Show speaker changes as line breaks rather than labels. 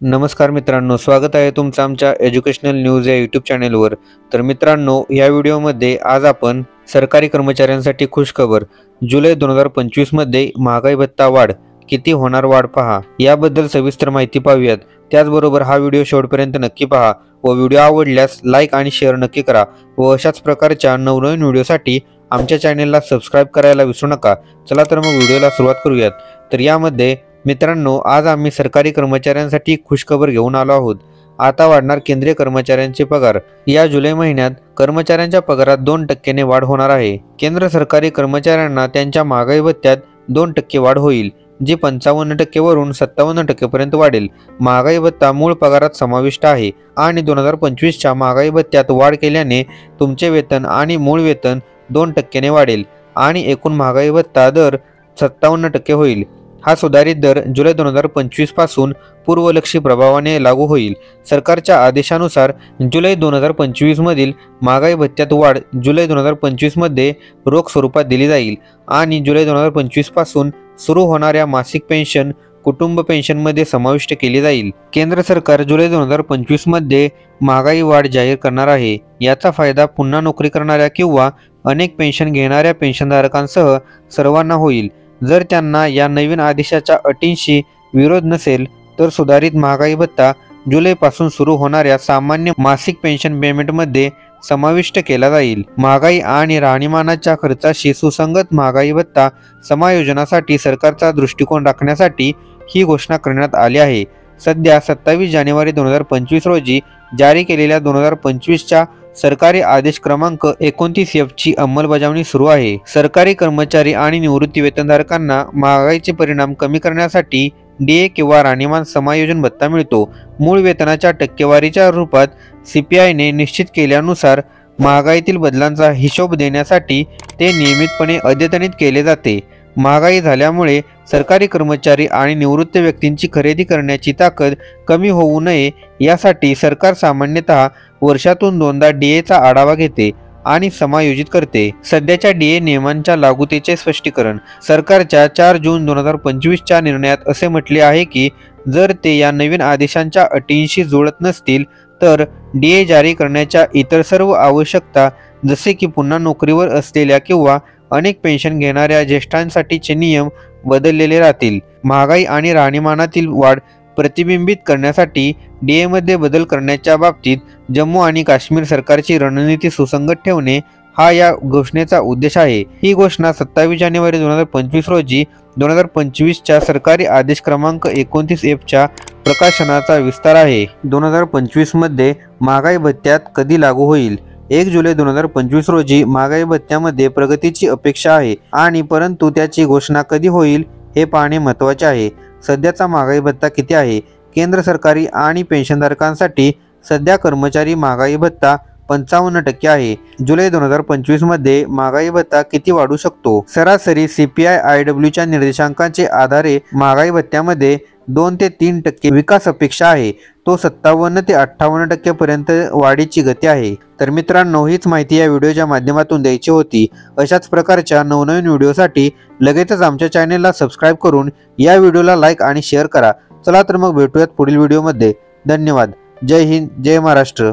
नमस्कार मित्रांनो, स्वागत आहे तुमचं आमच्या एज्युकेशनल न्यूज या यूट्यूब चॅनेलवर। तर मित्रांनो, या व्हिडिओमध्ये आज आपण सरकारी कर्मचाऱ्यांसाठी खुशखबर, जुलै 2025 मध्ये महागाई भत्ता वाढ, किती होणार वाढ पहा, याबद्दल सविस्तर माहिती पाहूयात। त्याचबरोबर हा व्हिडिओ शेवटपर्यंत नक्की पहा व व्हिडिओ आवडल्यास लाईक आणि शेअर नक्की करा व अशाच प्रकारच्या नवनवीन व्हिडिओसाठी आमच्या चॅनेलला सबस्क्राईब करायला विसरू नका। चला तर मग व्हिडिओला सुरुवात करूयात। तर यामध्ये मित्रांनो, आज आम्ही सरकारी कर्मचाऱ्यांसाठी खुशखबर घेऊन आलो आहोत। आता वाढणार केंद्रीय कर्मचाऱ्यांचे पगार। या जुलै महिन्यात कर्मचाऱ्यांच्या पगारात 2% वाढ होणार आहे। केंद्र सरकारी कर्मचाऱ्यांना त्यांच्या महागाई भत्त्यात 2% वाढ होईल, जी 55% वरून 57% पर्यंत वाढेल। महागाई भत्ता मूळ पगारात समाविष्ट आहे आणि 2025च्या महागाई भत्त्यात वाढ केल्याने तुमचे वेतन आणि मूळ वेतन 2% वाढेल आणि एकूण महागाई भत्ता दर 57% होईल। हा सुधारित दर जुलै 2025 पासून पूर्वलक्षी प्रभावाने लागू होईल। सरकारच्या आदेशानुसार जुलै 2025 मधील महागाई भत्त्यात वाढ जुलै 2025 मध्ये रोख स्वरूपात दिली जाईल आणि जुलै 2025 पासून सुरू होणाऱ्या मासिक पेन्शन, कुटुंब पेन्शनमध्ये समाविष्ट केली जाईल। केंद्र सरकार जुलै 2025 मध्ये महागाई वाढ जाहीर करणार आहे। याचा फायदा पुन्हा नोकरी करणाऱ्या किंवा अनेक पेन्शन घेणाऱ्या पेन्शनधारकांसह सर्वांना होईल। जर त्यांना या नवीन आदेशाच्या अटींशी विरोध नसेल तर सुधारित महागाई भत्ता जुलैपासून सुरू होणाऱ्या सामान्य मासिक पेन्शन पेमेंटमध्ये समाविष्ट केला जाईल। महागाई आणि राहणीमानाच्या खर्चाशी सुसंगत महागाई भत्ता समायोजनासाठी सरकारचा दृष्टिकोन राखण्यासाठी ही घोषणा करण्यात आली आहे। सध्या 27 जानेवारी 2025 रोजी जारी केलेल्या 2025च्या सरकारी आदेश क्रमांक 29F ची अंमलबजावणी सुरू आहे। सरकारी कर्मचारी आणि निवृत्ती वेतनधारकांना महागाईचे परिणाम कमी करण्यासाठी डीए किंवा राहणीमान समायोजन भत्ता मिळतो। मूळ वेतनाच्या टक्केवारीच्या रूपात CPI ने निश्चित केल्यानुसार महागाईतील बदलांचा हिशोब देण्यासाठी ते नियमितपणे अद्यतनित केले जाते। महागाई झाल्यामुळे सरकारी कर्मचारी आणि निवृत्त व्यक्तींची खरेदी करण्याची ताकद कमी होऊ नये यासाठी सरकार सामान्यतः वर्षातून 2दा डीएचा आढावा घेते आणि समायोजित करते। सध्याच्या डीए नियमांच्या लागूतेचे स्पष्टीकरण। सरकारच्या 4 जून 2025च्या निर्णयात असे म्हटले आहे की जर ते या नवीन आदेशांच्या अटींशी जुळत नसतील तर डीए जारी करण्याच्या इतर सर्व आवश्यकता, जसे की पुन्हा नोकरीवर असलेल्या किंवा अनेक पेन्शन घेणाऱ्या ज्येष्ठांसाठीचे नियम बदललेले राहतील। महागाई आणि राहणीमानातील वाढ प्रतिबिंबित करण्यासाठी डीएमध्ये बदल करण्याच्या बाबतीत जम्मू आणि काश्मीर सरकारची रणनीती सुसंगत ठेवणे हा या घोषणेचा उद्देश आहे। ही घोषणा 27 जानेवारी 2025 रोजी 2025च्या सरकारी आदेश क्रमांक 29F च्या प्रकाशनाचा विस्तार आहे। 2025 मध्ये महागाई भत्त्यात कधी लागू होईल? 1 जुलै 2025 रोजी महागाई भत्त्यामध्ये प्रगतीची अपेक्षा आहे आणि परंतु त्याची घोषणा कधी होईल हे पाहणे महत्त्वाचे आहे। सध्याचा महागाई भत्ता किती आहे? केंद्र सरकारी आणि पेन्शनधारकांसाठी सध्या कर्मचारी महागाई भत्ता 55% आहे। जुलै 2025 मध्ये महागाई भत्ता किती वाढू शकतो? सरासरी CPI-IW च्या निर्देशांकांचे आधारे महागाई भत्त्यामध्ये 2 ते 3% विकास अपेक्षा आहे। तो 57 ते 58% पर्यंत वाढीची गती आहे। तर मित्रांनो, हीच माहिती या व्हिडिओच्या माध्यमातून द्यायची होती। अशाच प्रकारच्या नवनवीन व्हिडिओसाठी लगेचच आमच्या चॅनेलला सबस्क्राईब करून या व्हिडिओला लाईक आणि शेअर करा। चला तर मग भेटूयात पुढील व्हिडिओमध्ये। धन्यवाद। जय हिंद, जय महाराष्ट्र।